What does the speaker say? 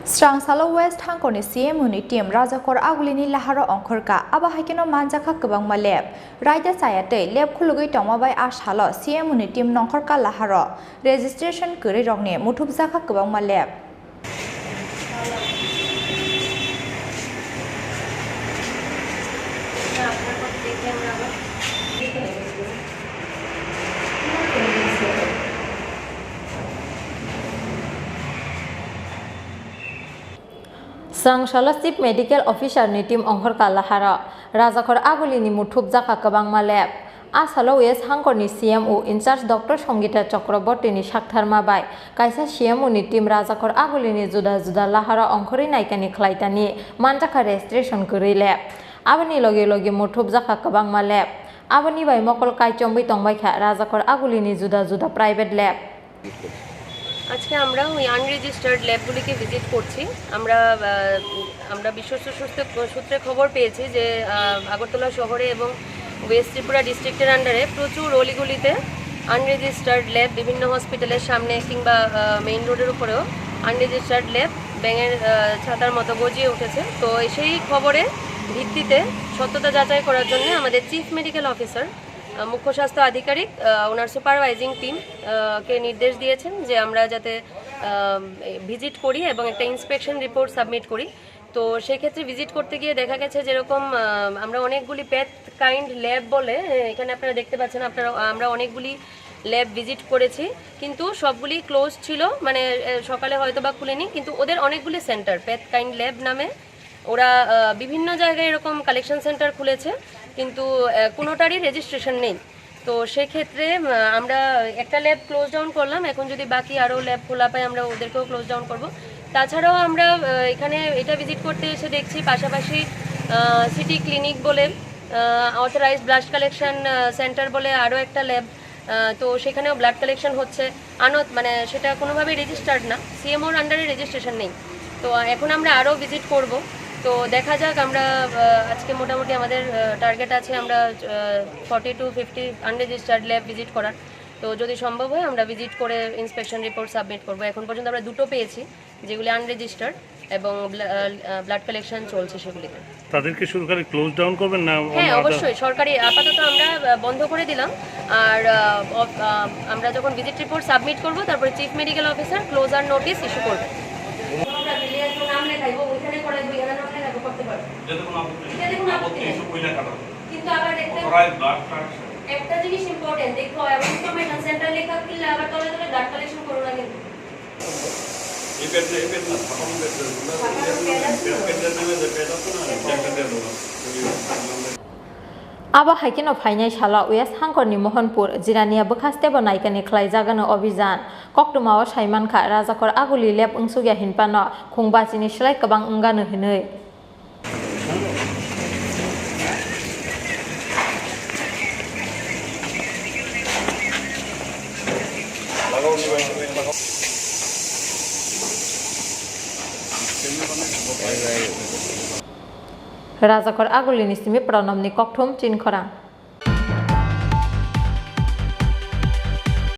Strangsalo West Hangkoni CMUni team Rajakhor Agulini laharo ongkhorka aba haikeno manjakha kwbang maleb raida sayate leb khulugui tongmabai ashalo CMUni team nongkhorka laharo registration kwrwi rokni muthupbwi kwbang maleb Strangsalo Chief Medical Officer ni team ongkhorka lahara Rajakhor Agulini muthupbwi kwbang maleb Asalo West Hangkoni CMO in charge Dr. Songita Chakraborty ni saktharma bai kaisa CMO ni team Rajakhor Agulini Juda lahara ongkhori naikani khlaitani manjakha registration kwrwi leb aboni loge muthupbwi kwbang maleb aboni bai mokol kaichombai tongbaikha Rajakhor Agulini Juda private lab আজকে আমরা ওই unregistered ল্যাবগুলিকে visit করছি আমরা বিশ্বস্ত সূত্রে খবর পেয়েছি যে আগরতলা শহরে এবং ওয়েস্ট ত্রিপুরা ডিস্ট্রিক্টের আন্ডারে প্রচুর অলিগুলিতে আনরেজিস্টার্ড ল্যাব বিভিন্ন হসপিটালের সামনে কিংবা মেইন রোডের উপরেও আনরেজিস্টার্ড ল্যাব ব্যাঙের ছাতার মতো গজিয়ে উঠেছে তো সেই খবরে ভিত্তিতে সত্যতা যাচাই করার জন্য আমাদের চিফ মেডিকেল অফিসার মুখ্য স্বাস্থ্য আধিকারিক ওনার সুপারভাইজিং টিম কে নির্দেশ দিয়েছেন যে আমরা যাতে ভিজিট করি এবং একটা ইন্সপেকশন রিপোর্ট সাবমিট করি তো সেই ক্ষেত্রে ভিজিট করতে গিয়ে দেখা গেছে যেরকম আমরা অনেকগুলি প্যাথ কাইন্ড ল্যাব বলে এখানে আপনারা দেখতে পাচ্ছেন আমরা অনেকগুলি ল্যাব ভিজিট করেছি কিন্তু সবগুলি ক্লোজ ছিল মানে সকালে হয়তো বা খুলেনি কিন্তু ওদের অনেকগুলি সেন্টার প্যাথ কাইন্ড ল্যাব নামে ওরা বিভিন্ন জায়গায় এরকম কালেকশন সেন্টার খুলেছে কিন্তু কোনোটারই রেজিস্ট্রেশন নেই তো সেই ক্ষেত্রে আমরা একটা ল্যাব ক্লোজ ডাউন করলাম এখন যদি বাকি আরও ল্যাব খোলা পাই আমরা ওদেরকেও ক্লোজ ডাউন করব তাছাড়াও আমরা এখানে এটা ভিজিট করতে এসে দেখছি পাশাপাশি সিটি ক্লিনিক বলে অথরাইজড ব্লাড কালেকশন সেন্টার বলে আরও একটা ল্যাব তো সেখানেও ব্লাড কালেকশন হচ্ছে মানে সেটা কোনোভাবেই রেজিস্টার্ড না সিএমওর আন্ডারে রেজিস্ট্রেশন নেই তো এখন আমরা আরও ভিজিট করব তো দেখা যাক আমরা আজকে মোটামুটি আমাদের টার্গেট আছে আমরা 40 to 50 আনরেজিস্টার্ড ল্যাব ভিজিট করার তো যদি সম্ভব হয় আমরা ভিজিট করে ইন্সপেকশন রিপোর্ট সাবমিট করব এখন পর্যন্ত আমরা দুটো পেয়েছি যেগুলি আনরেজিস্টার্ড এবং ব্লাড কালেকশন চলছে সেগুলিতে তাদেরকে সরকারি ক্লোজ ডাউন করবেন না হ্যাঁ অবশ্যই সরকারি আপাতত আমরা বন্ধ করে দিলাম আর আমরা যখন ভিজিট রিপোর্ট সাবমিট করব তারপরে chief medical officer closure notice issue করবে নাম লেখাইবো ওইখানে করাইবো এখানে নাম লেখাইবো করতে পারবো কিন্তু আবার একটা জিনিস ইম্পর্টেন্ট দেখো ইনফরমেশন সেন্টার লেখা কিনলে আবার তলে ব্লাড কালেকশন করো না কিন্তু Aba haikeno phainai sala West Hangkoni Mohanpur Jirania bwkhastebo naikani khlaijagano obhijan koktumao saimankha Rajakhor Aguli lab ungsugya hinpano khungbachini slai kwbang wngano hinui Rajakhor Agulini simi pranamni kokthum Chini Khorang